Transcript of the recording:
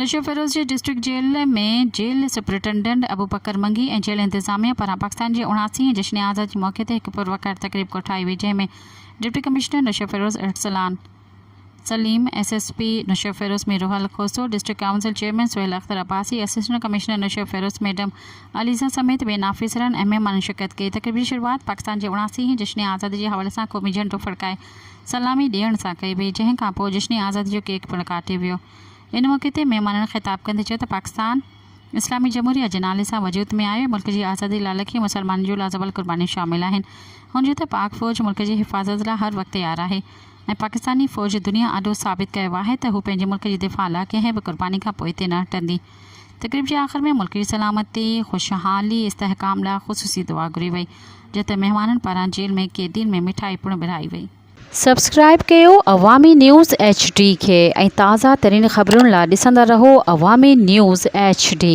नशो फिरोज़ जे district jail में jail superintendent अबू बकर मंगी ऐं जेल इंतज़ामिया पारां पाकिस्तान जे 79 जश्न आज़ादी मौक़े ते हिकु पुरवकार तक़रीब कोठाई वई, जंहिं में deputy commissioner Naushahro Firoz इर्सलान Salim, SSP Naushahro Feroze में Rohal Khoso, district council chairman Suhail Akhtar Abbasi, assistant commissioner Naushahro Feroze madam Aliza समेत ॿियनि आफ़ीसरनि ऐं महिमाननि शिरकत कई। तक़रीब जी शुरूआत पाकिस्तान जे 79 जश्न आज़ादी जे हवाले सां क़ौमी झंडो फड़काए सलामी ॾियण सां कई वई, जंहिं खां पोइ जश्न आज़ादी जो केक पिणु काटियो वियो। इन मौक़े ते महिमाननि ख़िताब कंदे चयो त पाकिस्तान इस्लामी जमहूरिया जे नाले सां वजूद में आयो। मुल्क जी आज़ादी लाइ लखीं मुसलमाननि जूं लाज़वाब क़ुर्बानियूं शामिल आहिनि। हुन चयो त पाक फ़ौज मुल्क जी हिफ़ाज़त लाइ हर वक़्तु तयारु आहे ऐं पाकिस्तानी फ़ौज दुनिया आॾो साबित कयो आहे त हू पंहिंजे मुल्क जी दिफ़ा लाइ कंहिं बि क़ुर्बानी खां पोइ हिते न हटंदी। तक़रीब जे आख़िर में मुल्क जी सलामती ख़ुशहाली इस्तेहकाम लाइ ख़ुसूसी दुआ घुरी वई, जिते महिमाननि पारां जेल में क़ैदियुनि में मिठाई पिणु विरहाई वई। सब्सक्राइब कयो अवामी न्यूज़ HD खे ऐं ताज़ा तरीन ख़बरुनि लाइ ॾिसंदा रहो अवामी न्यूज़ HD।